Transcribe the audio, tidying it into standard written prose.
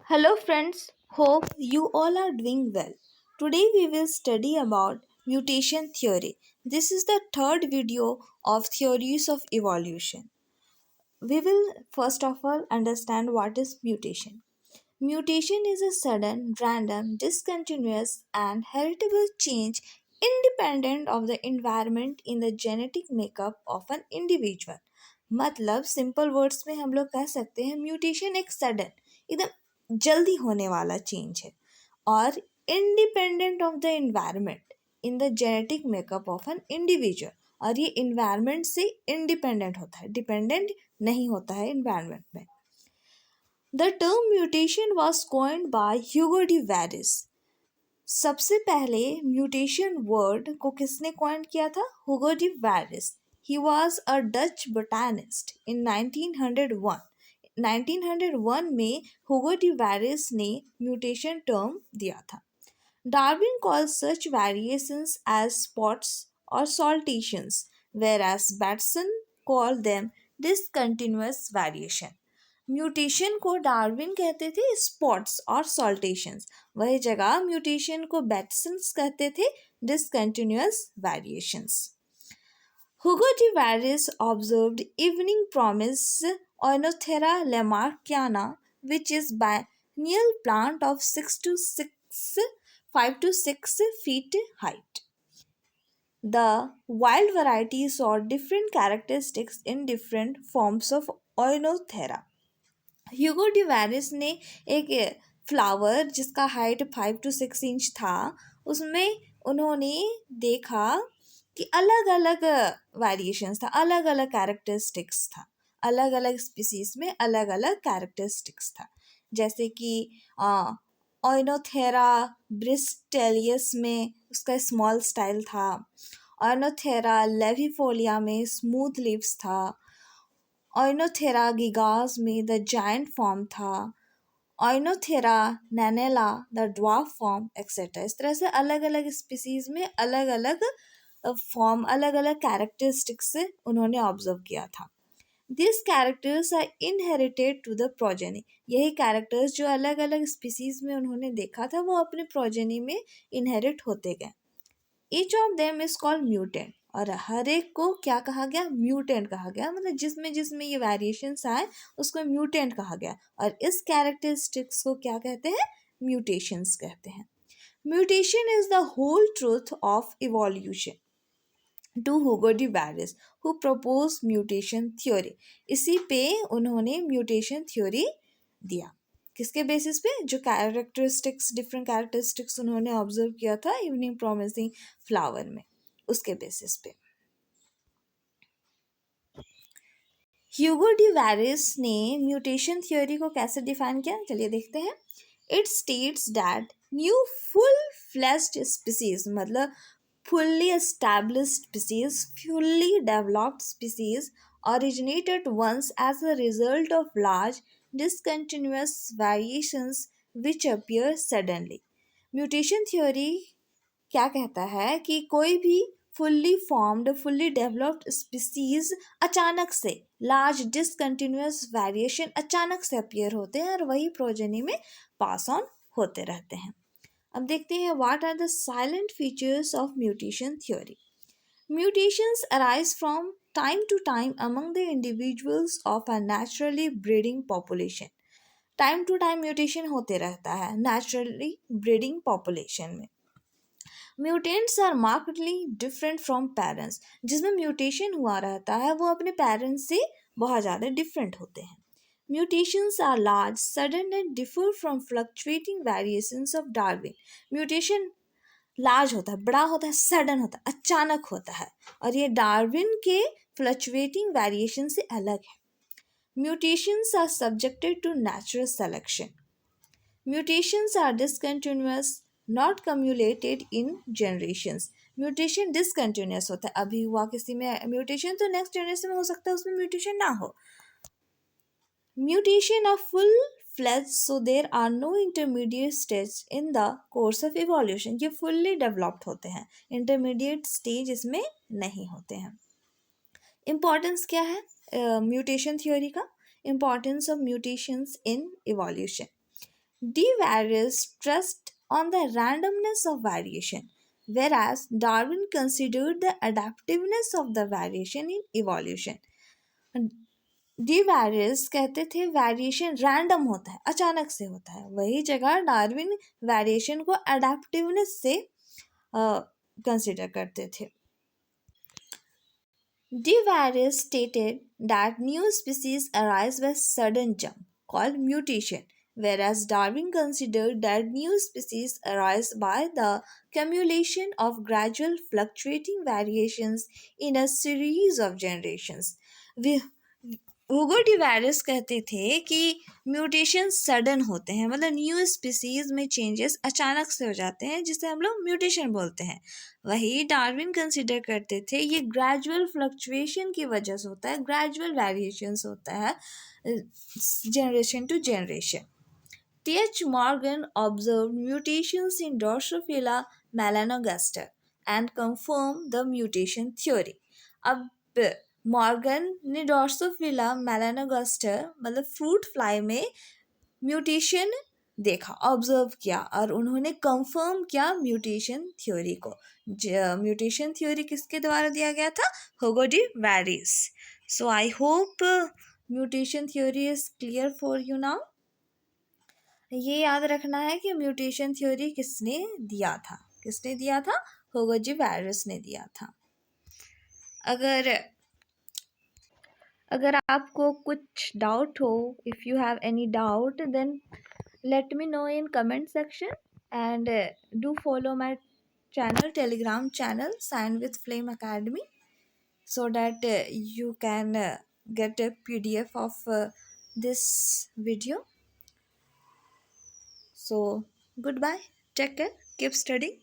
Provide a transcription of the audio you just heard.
Hello friends, hope you all are doing well. Today we will study about mutation theory. This is the third video of theories of evolution. We will first of all understand what is mutation. Mutation is a sudden, random, discontinuous and heritable change independent of the environment in the genetic makeup of an individual. मतलब simple words में हम लोग कह सकते हैं mutation एक sudden एकदम जल्दी होने वाला चेंज है और independent of the environment in the genetic makeup of an individual और ये इन्वायरमेंट से इंडिपेंडेंट होता है डिपेंडेंट नहीं होता है इन्वायरमेंट में. The term mutation was coined by Hugo de Varis. सबसे पहले म्यूटेशन वर्ड को किसने कॉइन किया था? Hugo de Vries. He was a Dutch botanist in 1901. 1901 में हुगो डी वैरिस ने म्यूटेशन टर्म दिया था. Darwin calls such variations as spots or saltations, whereas Batson called them discontinuous variation. Mutation को Darwin कहते थे स्पॉट्स और सॉल्टेशंस, वही जगह म्यूटेशन को बैट्सन्स कहते थे discontinuous variations. Hugo de Varis observed evening promise Oenothera lamarckiana, which is biennial plant of 5 to 6 feet height. The wild varieties saw different characteristics in different forms of Oenothera. Hugo de Vries ने एक flower जिसका height 5 to 6 inch था उसमें उन्होंने देखा कि अलग अलग वेरिएशंस था, अलग अलग कैरेक्टरिस्टिक्स था, अलग अलग स्पीसीज में अलग अलग कैरेक्टरिस्टिक्स था. जैसे कि ओइनोथेरा ब्रिस्टेलियस में उसका स्मॉल स्टाइल था, ओइनोथेरा लेविफोलिया में स्मूथ लीव्स था, ओइनोथेरा गिगास में द जायंट फॉर्म था, ओइनोथेरा नैनेला द ड्वार्फ फॉर्म एक्सेट्रा. इस तरह से अलग अलग स्पीसीज में अलग अलग फॉर्म, अलग अलग कैरेक्टरिस्टिक्स उन्होंने ऑब्जर्व किया था. This characters are inherited to the progeny. यही कैरेक्टर्स जो अलग अलग स्पीसीज में उन्होंने देखा था वो अपने प्रोजेनी में इनहेरिट होते गए. Each of them is called mutant. और हर एक को क्या कहा गया? म्यूटेंट कहा गया. मतलब जिसमें जिसमें ये वेरिएशंस आए उसको म्यूटेंट कहा गया. और इस कैरेक्टरिस्टिक्स को क्या कहते हैं? म्यूटेशंस कहते हैं. Mutation is the whole truth of evolution to Hugo de Vries who propose mutation theory. इसी पे उन्होंने म्यूटेशन थ्योरी दिया. किसके बेसिस पे? जो कैरेक्टरिस्टिक्स, डिफरेंट कैरेक्टरिस्टिक्स उन्होंने ऑब्जर्व किया था इवनिंग प्रोमिसिंग फ्लावर में, उसके बेसिस पे. ह्यूगो डी वैरिस ने म्यूटेशन थ्योरी को कैसे डिफाइन किया? चलिए देखते हैं. It states that new full fleshed species, मतलब fully established species, fully developed species originated once as a result of large discontinuous variations which appear suddenly. Mutation theory क्या कहता है कि कोई भी fully formed, fully developed species अचानक से large discontinuous variation अचानक से अपीयर होते हैं और वही प्रोजेनी में पास ऑन होते रहते हैं. अब देखते हैं what are the silent features of mutation theory. Mutations arise from time to time among the individuals of a naturally breeding population. Time to time mutation होते रहता है नेचुरली ब्रीडिंग पॉपुलेशन में. Mutants are markedly different from parents. जिसमें mutation हुआ रहता है वो अपने पेरेंट्स से बहुत ज़्यादा डिफरेंट होते हैं. Mutations are large, sudden and differ from fluctuating variations of Darwin. Mutation large होता है, बड़ा होता है, सडन होता है, अचानक होता है और ये डार्विन के फ्लक्चुएटिंग वेरिएशन से अलग है. Mutations are subjected to natural selection. Mutations are discontinuous, not cumulated in generations. Mutation discontinuous होता है. अभी हुआ किसी में म्यूटेशन तो नेक्स्ट जनरेशन में हो सकता है उसमें म्यूटेशन ना हो. Mutation are full-fledged, so there are no intermediate stages in the course of evolution. ये fully developed होते हैं, intermediate stage इसमें नहीं होते हैं. Importance क्या है mutation theory का? Importance of mutations in evolution. De Varis trust on the randomness of variation, whereas Darwin considered the adaptiveness of the variation in evolution. De Vries कहते थे वेरिएशन रैंडम होता है, अचानक से होता है, वही जगह डार्विन वेरिएशन को अडेप्टिवनेस से कंसिडर करते थे. De Varis stated that new species arise by sudden jump, called mutation, whereas Darwin considered that new species arise by the accumulation of gradual fluctuating variations in a series of generations. We Hugo D virus कहते थे कि mutation sudden होते हैं, मतलब new species में changes अचानक से हो जाते हैं, जिसे हम लोग म्यूटेशन बोलते हैं. वही डार्विन कंसिडर करते थे ये ग्रेजुअल फ्लक्चुएशन की वजह से होता है, ग्रेजुअल वेरिएशंस होता है generation to generation. T.H. Morgan observed mutations in Drosophila melanogaster and confirmed the mutation theory. अब मॉर्गन ने ड्रोसोफिला मेलानोगास्टर मतलब फ्रूट फ्लाई में म्यूटेशन देखा, ऑब्जर्व किया, और उन्होंने कंफर्म किया म्यूटेशन थ्योरी को. म्यूटेशन थ्योरी किसके द्वारा दिया गया था? Hugo D Waris. So I hope mutation theory is clear for you now. ये याद रखना है कि म्यूटेशन थ्योरी किसने दिया था? किसने दिया था? हुगो डी वारिस ने दिया था. अगर आपको कुछ डाउट हो, if you have any doubt, then let me know in comment section, and do follow my channel, telegram channel, Sign with Flame Academy, so that you can get a PDF of this video. So goodbye, take care, keep studying.